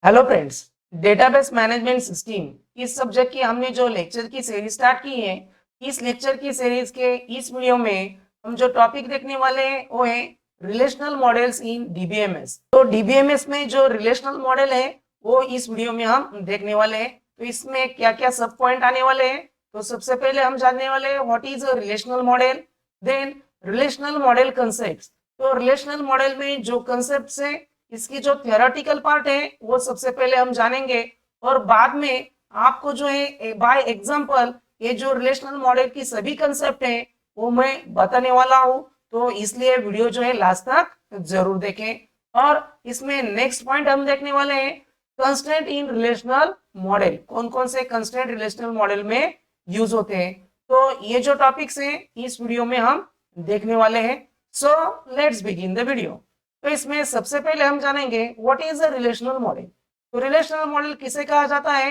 Hello friends, database management system इस subject की हमने जो लेक्चर की सीरीज स्टार्ट की है। इस लेक्चर की सीरीज के इस वीडियो में हम जो टॉपिक देखने वाले हैं वो है रिलेशनल मॉडल्स इन डीबीएमएस। तो डीबीएमएस में जो रिलेशनल मॉडल है वो इस वीडियो में हम देखने वाले हैं। तो इसमें क्या क्या सब पॉइंट आने वाले हैं, तो सबसे पहले हम जानने वाले हैं what is a relational model, then relational model concepts. तो रिलेशनल मॉडल में जो कंसेप्ट्स है, इसकी जो थियोरेटिकल पार्ट है वो सबसे पहले हम जानेंगे, और बाद में आपको जो है बाय एग्जांपल ये जो रिलेशनल मॉडल की सभी कंसेप्ट है वो मैं बताने वाला हूं। तो इसलिए वीडियो जो है लास्ट तक जरूर देखें। और इसमें नेक्स्ट पॉइंट हम देखने वाले हैं कंस्ट्रेंट इन रिलेशनल मॉडल, कौन कौन से कंस्ट्रेंट रिलेशनल मॉडल में यूज होते हैं। तो ये जो टॉपिक्स हैं इस वीडियो में हम देखने वाले हैं। So let's begin the video. तो इसमें सबसे पहले हम जानेंगे what is a relational model. तो रिलेशनल मॉडल किसे कहा जाता है?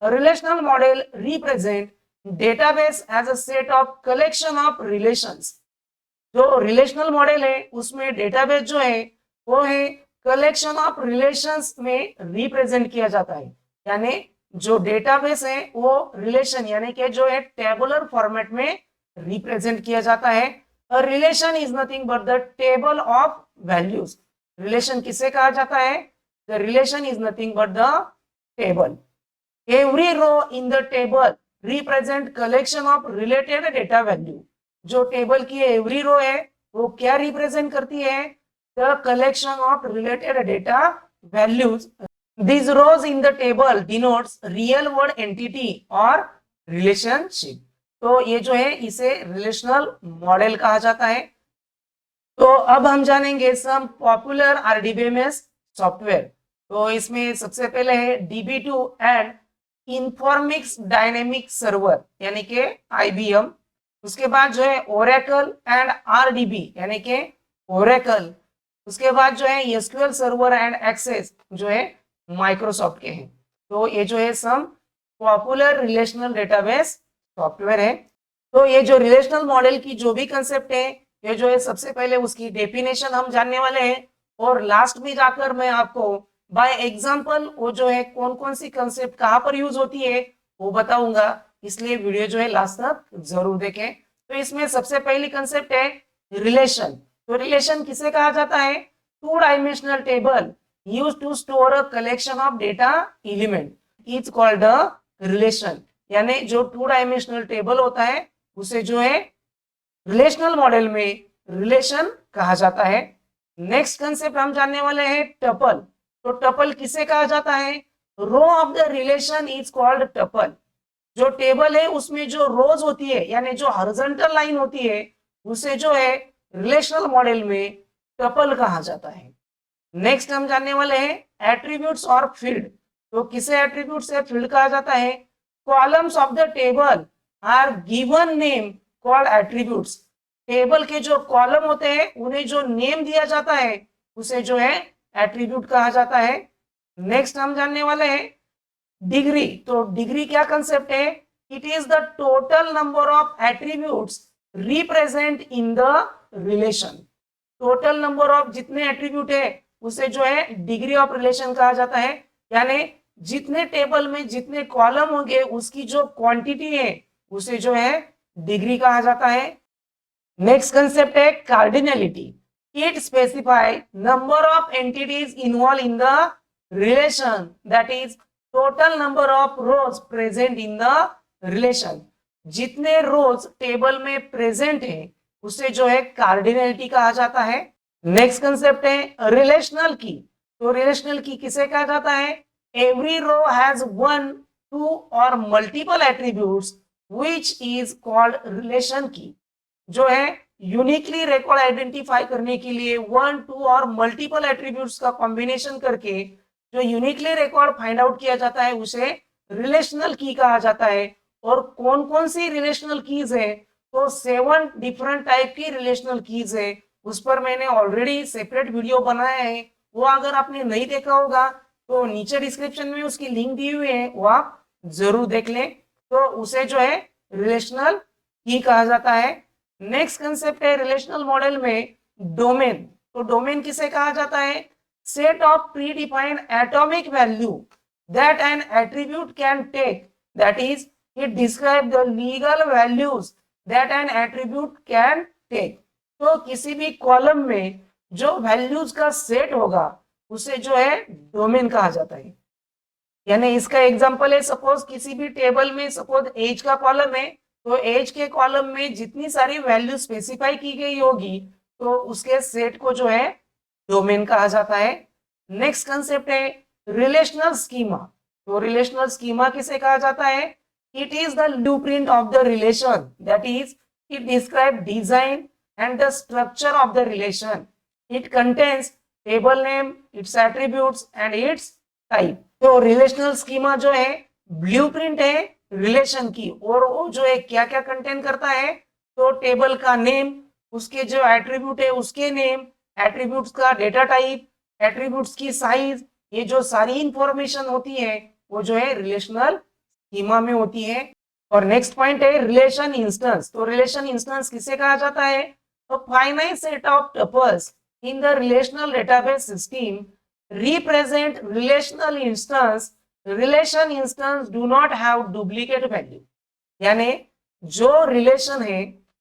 Relational model represent database as a set of collection of relations. जो रिलेशनल मॉडल है उसमें डेटाबेस जो है वो है कलेक्शन ऑफ रिलेशंस में रिप्रेजेंट किया जाता है। यानी जो डेटाबेस है वो रिलेशन यानी कि जो है टेबुलर फॉर्मेट में रिप्रेजेंट किया जाता है। A relation is nothing but the table of values. Relation किसे कहा जाता है? The relation is nothing but the table. Every row in the table represent collection of related data value. जो table की एवरी रो है वो क्या represent करती है? The collection of related data values. These rows in the table denotes real world entity or relationship. तो ये जो है इसे रिलेशनल मॉडल कहा जाता है। तो अब हम जानेंगे सम पॉपुलर आरडीबीएमएस सॉफ्टवेयर। तो इसमें सबसे पहले है DB2 एंड इन्फॉर्मिक्स डायनेमिक सर्वर यानी कि IBM। उसके बाद जो है ओरेकल एंड RDB यानी कि ओरेकल। उसके बाद जो है SQL सर्वर एंड एक्सेस जो है माइक्रोसॉफ्ट के हैं। तो ये जो है some popular relational database software है। तो ये जो रिलेशनल मॉडल की जो भी कंसेप्ट है ये जो है सबसे पहले उसकी डेफिनेशन हम जानने वाले हैं, और लास्ट में जाकर मैं आपको बाय एग्जांपल वो जो है कौन कौन सी कंसेप्ट कहाँ पर यूज होती है वो बताऊंगा। इसलिए वीडियो जो है लास्ट तक जरूर देखें। तो इसमें सबसे पहली कंसेप्ट है रिलेशन। तो रिलेशन किसे कहा जाता है? Two dimensional table use to store a collection of data element is called a relation. यानी जो टू डायमेंशनल टेबल होता है उसे जो है रिलेशनल मॉडल में रिलेशन कहा जाता है। नेक्स्ट कंसेप्ट हम जानने वाले हैं टपल। तो टपल किसे कहा जाता है? Row of the relation is called tuple. जो टेबल है उसमें जो रोज होती है यानी जो हॉरिजॉन्टल लाइन होती है उसे जो है रिलेशनल मॉडल में टपल कहा जाता है। नेक्स्ट हम जानने वाले हैं एट्रीब्यूट्स और फील्ड। तो किसे एट्रीब्यूट्स या फील्ड कहा जाता है? Columns of the table are given name called attributes. Table के जो कॉलम होते हैं उन्हें जो नेम दिया जाता है उसे जो है एट्रीब्यूट कहा जाता है। नेक्स्ट हम जानने वाले हैं डिग्री। तो डिग्री क्या कंसेप्ट है? It is the total number of attributes represent in the relation. Total number of जितने एट्रीब्यूट है उसे जो है डिग्री ऑफ रिलेशन कहा जाता है। यानी जितने टेबल में जितने कॉलम होंगे उसकी जो क्वांटिटी है उसे जो है डिग्री कहा जाता है। नेक्स्ट कंसेप्ट है cardinality. It specify number of entities involve in the relation, that is total number of rose present in the relation. जितने रोज टेबल में प्रेजेंट है उसे जो है कार्डिनलिटी कहा जाता है। नेक्स्ट कंसेप्ट है रिलेशनल की। तो रिलेशनल की किसे कहा जाता है? Every row has one, two और multiple attributes which is called relation की। जो है यूनिकली रिकॉर्ड आइडेंटिफाई करने के लिए वन, टू और मल्टीपल एट्रीब्यूट्स का कॉम्बिनेशन करके जो यूनिकली रिकॉर्ड फाइंड आउट किया जाता है उसे रिलेशनल की कहा जाता है। और कौन कौन सी रिलेशनल कीज है? तो 7 डिफरेंट टाइप की रिलेशनल कीज है। उस पर मैंने ऑलरेडी सेपरेट वीडियो बनाया है, वो अगर आपने नहीं देखा होगा तो नीचे डिस्क्रिप्शन में उसकी लिंक दी हुई है, वो आप जरूर देख लें। तो उसे जो है रिलेशनल की कहा जाता है। नेक्स्ट कंसेप्ट है रिलेशनल मॉडल में डोमेन। तो डोमेन किसे कहा जाता है? set of predefined atomic value that an attribute can take. That is, it describes the legal values that an attribute can take. तो किसी भी कॉलम में जो वैल्यूज का सेट होगा उसे जो है डोमेन कहा जाता है। यानी इसका एग्जांपल है, सपोज किसी भी टेबल में सपोज एज का कॉलम है, तो एज के कॉलम में जितनी सारी वैल्यू स्पेसिफाई की गई होगी तो उसके सेट को जो है डोमेन कहा जाता है। नेक्स्ट कंसेप्ट है रिलेशनल स्कीमा। तो रिलेशनल स्कीमा किसे कहा जाता है? It is the blueprint of the relation, that is it describe design and the structure of the relation. It contains table name, it's attributes and it's type. तो relational schema जो है blueprint है relation की, और वो जो है क्या क्या कंटेन करता है? तो टेबल का नेम, उसके जो एट्रीब्यूट है उसके नेम, एट्रीब्यूट्स का डेटा टाइप, एट्रीब्यूट्स की साइज, ये जो सारी इंफॉर्मेशन होती है वो जो है रिलेशनल स्कीमा में होती है। और नेक्स्ट पॉइंट है रिलेशन इंस्टेंस। तो रिलेशन इंस्टेंस किसे कहा जाता है? A finite set of tuples in the relational database system represent relational instance. Relation instance do not have duplicate value. यानी जो रिलेशन है,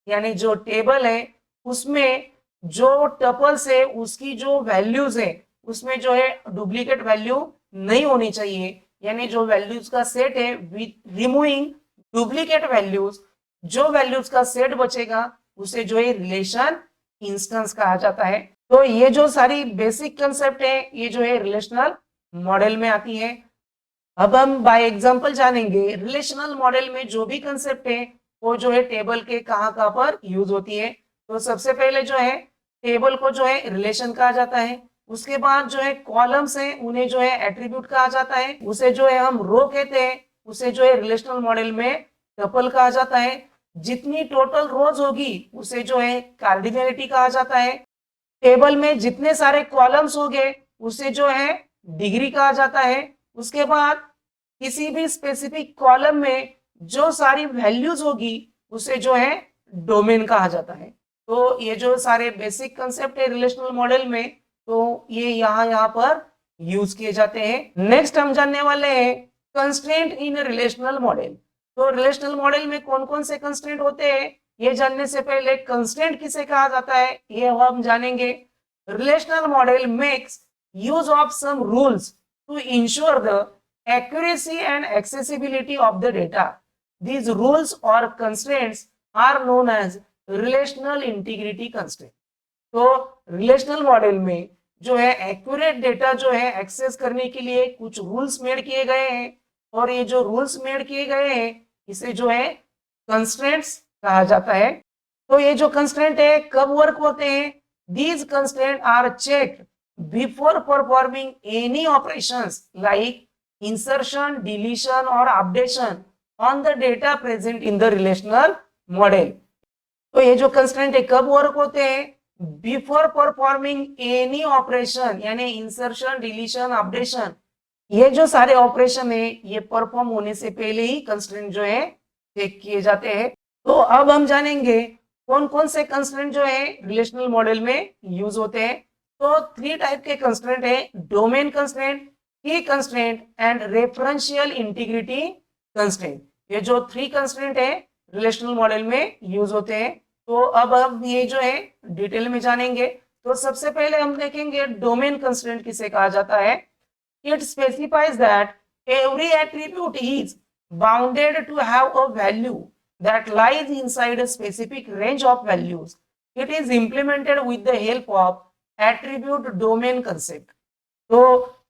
यानी जो टेबल है, उसमें जो टपल्स है उसकी जो वैल्यूज है उसमें जो है डुप्लीकेट वैल्यू नहीं होनी चाहिए। यानी जो वैल्यूज का सेट है विद रिमूविंग डुप्लीकेट वैल्यूज, जो वैल्यूज का सेट बचेगा उसे जो है रिलेशन इंस्टेंस कहा जाता है। तो ये जो सारी बेसिक कंसेप्ट है ये जो है रिलेशनल मॉडल में आती है। अब हम बाय एग्जांपल जानेंगे रिलेशनल मॉडल में जो भी कंसेप्ट है वो जो है टेबल के कहाँ पर यूज होती है। तो सबसे पहले जो है टेबल को जो है रिलेशन कहा जाता है। उसके बाद जो है कॉलम्स हैं उन्हें जो है एट्रीब्यूट कहा जाता है। उसे जो है हम रो कहते हैं, उसे जो है रिलेशनल मॉडल में टपल कहा जाता है। जितनी टोटल रोज होगी उसे जो है कार्डिनलिटी कहा जाता है। टेबल में जितने सारे कॉलम्स होंगे उसे जो है डिग्री कहा जाता है। उसके बाद किसी भी स्पेसिफिक कॉलम में जो सारी वैल्यूज होगी उसे जो है डोमेन कहा जाता है। तो ये जो सारे बेसिक कंसेप्ट है रिलेशनल मॉडल में, तो ये यहाँ पर यूज किए जाते हैं। नेक्स्ट हम जानने वाले हैं कंस्ट्रेंट इन रिलेशनल मॉडल। तो रिलेशनल मॉडल में कौन कौन से कंस्ट्रेंट होते हैं ये जानने से पहले कंस्ट्रेंट किसे कहा जाता है ये हम जानेंगे। Relational model makes use of some rules to ensure the accuracy and accessibility of the data. These rules or constraints are known as relational integrity constraint. तो रिलेशनल मॉडल में जो है एक्यूरेट डेटा जो है एक्सेस करने के लिए कुछ रूल्स मेड किए गए हैं, और ये जो रूल्स मेड किए गए हैं इसे जो है कंस्ट्रेंट्स कहा जाता है। तो ये जो कंस्ट्रेंट है कब वर्क होते हैं? These constraint are checked before performing any operations like insertion, deletion or updation on the data present in the relational model. तो ये जो कंस्ट्रेंट है कब वर्क होते हैं? बिफोर परफॉर्मिंग एनी ऑपरेशन, यानी इंसर्शन, डिलीशन, अपडेशन, ये जो सारे ऑपरेशन है ये परफॉर्म होने से पहले ही कंस्ट्रेंट जो है चेक किए जाते हैं। तो अब हम जानेंगे कौन कौन से कंस्ट्रेंट जो है रिलेशनल मॉडल में यूज होते हैं। तो 3 टाइप के कंस्ट्रेंट है, डोमेन कंस्ट्रेंट, की constraint and referential integrity constraint. ये जो 3 कंस्ट्रेंट है रिलेशनल मॉडल में यूज होते हैं। तो अब हम ये जो है डिटेल में जानेंगे। तो सबसे पहले हम देखेंगे डोमेन कंस्ट्रेंट किसे कहा जाता है। It specifies that every attribute is bounded to have a value that lies inside a specific range of values. It is implemented with the help of attribute domain concept. तो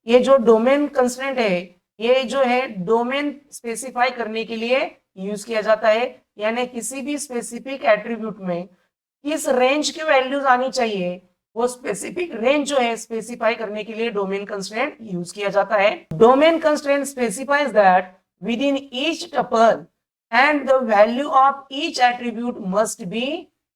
ये जो domain constraint है ये जो है domain specify करने के लिए यूज किया जाता है। यानी किसी भी स्पेसिफिक एट्रीब्यूट में किस रेंज की वैल्यूज आनी चाहिए वो स्पेसिफिक रेंज जो है स्पेसिफाई करने के लिए डोमेन कंस्ट्रेंट यूज किया जाता है। Domain constraint specifies that with in each tuple and the value of each attribute must be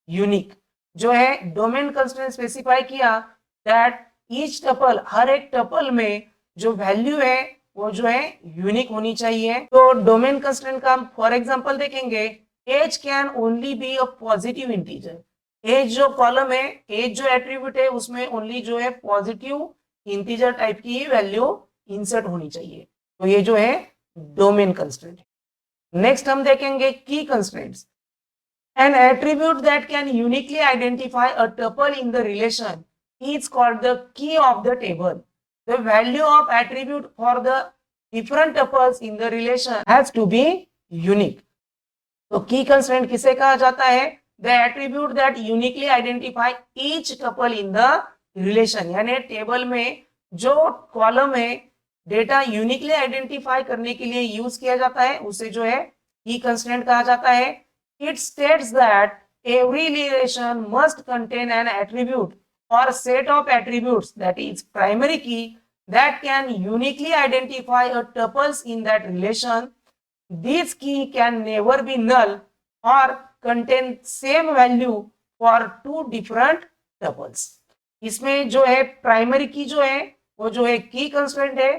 unique. जो है डोमेन कंस्ट्रेंट स्पेसिफाई किया दैट ईच टपल, हर एक टपल में जो वैल्यू है वो जो है यूनिक होनी चाहिए। तो डोमेन कंस्ट्रेंट का फॉर एग्जांपल देखेंगे, age can only be a positive integer. Age जो कॉलम है, एज जो एट्रीब्यूट है उसमें ओनली जो है पॉजिटिव इंटीजर टाइप की वैल्यू इंसर्ट होनी चाहिए। तो ये जो है डोमेन कंस्ट्रेंट है। नेक्स्ट हम देखेंगे की constraints. An attribute that can uniquely identify a tuple in the relation is called the key of the table. The value of attribute for the different tuples in the relation has to be unique. तो की constraint किसे कहा जाता है? The attribute that uniquely identify each tuple in the relation, यानी table में जो column है डेटा यूनिकली आइडेंटिफाई करने के लिए यूज किया जाता है उसे जो है की कंस्ट्रेंट कहा जाता है। It states that every relation must contain an attribute or set of attributes that is primary key that can uniquely identify a tuples in that relation. This key can never be null or contain same value for two different tuples. इसमें जो है primary की जो है वो जो है की कंस्ट्रेंट है।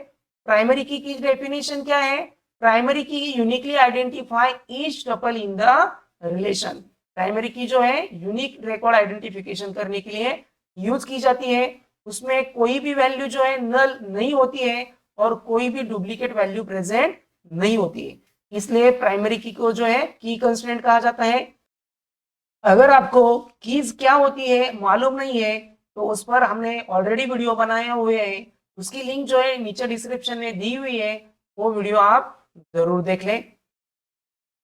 प्राइमरी की डेफिनेशन क्या है? प्राइमरी की uniquely identify each tuple in the relation. Primary की जो है यूनिक रिकॉर्ड आइडेंटिफिकेशन करने के लिए यूज की जाती है। उसमें कोई भी वैल्यू जो है नल नहीं होती है और कोई भी डुप्लीकेट वैल्यू प्रेजेंट नहीं होती है, इसलिए प्राइमरी की को जो है की कंस्ट्रेंट कहा जाता है। अगर आपको कीज क्या होती है मालूम नहीं है तो उस पर हमने ऑलरेडी वीडियो बनाए हुए हैं, उसकी लिंक जो है नीचे डिस्क्रिप्शन में दी हुई है, वो वीडियो आप जरूर देख लें।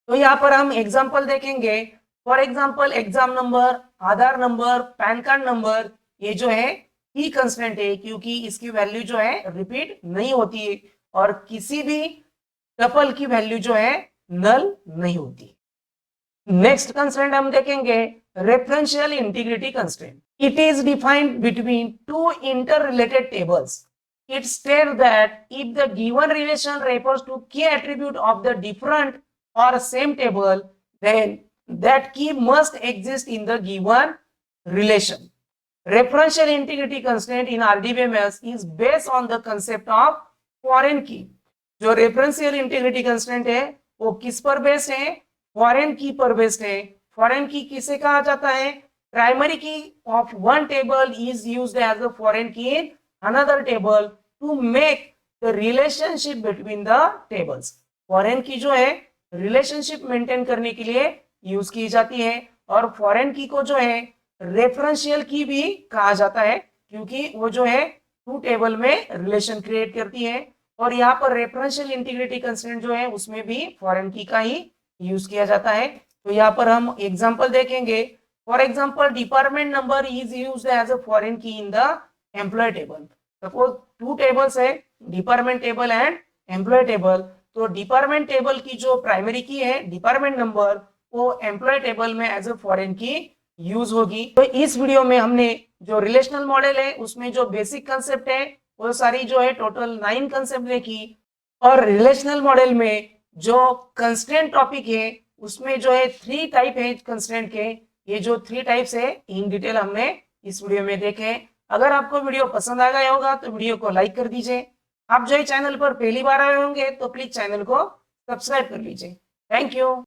तो यहाँ पर हम एग्जाम्पल देखेंगे। For example exam number, Aadhaar number, pan card number, ये जो है की कंस्टेंट है क्योंकि इसकी वैल्यू जो है रिपीट नहीं होती है और किसी भी टपल की वैल्यू जो है नल नहीं होती। नेक्स्ट कंस्टेंट हम देखेंगे referential integrity constant. It is defined between two interrelated tables. It states that if the given relation refers to key attribute of the different or same table, then that key must exist in the given relation. Referential integrity constraint in RDBMS is based on the concept of foreign key. जो referential integrity constraint है वो किस पर based है? Foreign की पर based है। Foreign की किसे कहा जाता है? Primary key of one table is used as a foreign key in another table to make the relationship between the tables. Foreign key जो है रिलेशनशिप मेंटेन करने के लिए यूज की जाती है और फॉरेन की को जो है रेफरेंशियल की भी कहा जाता है क्योंकि वो जो है टू टेबल में रिलेशन क्रिएट करती है। और यहाँ पर रेफरेंशियल इंटीग्रिटी कंस्ट्रेंट जो है उसमें भी फॉरेन की का ही यूज किया जाता है। तो यहाँ पर हम एग्जांपल देखेंगे। For example department number is used as a foreign key in the employee table. Suppose two tables है, department table and employee table. तो डिपार्टमेंट टेबल की जो प्राइमरी की है डिपार्टमेंट नंबर, वो एम्प्लॉय टेबल में as a foreign key use होगी। तो इस वीडियो में हमने जो रिलेशनल मॉडल है उसमें जो बेसिक कंसेप्ट है वो सारी जो है टोटल 9 कंसेप्ट देखी और रिलेशनल मॉडल में जो कंस्ट्रेंट टॉपिक है उसमें जो है 3 टाइप है कंस्ट्रेंट के। ये जो 3 टाइप्स है इन डिटेल हमने इस वीडियो में देखे। अगर आपको वीडियो पसंद आ गया होगा तो वीडियो को लाइक कर दीजिए। आप जो है चैनल पर पहली बार आए होंगे तो प्लीज चैनल को सब्सक्राइब कर लीजिए। Thank you.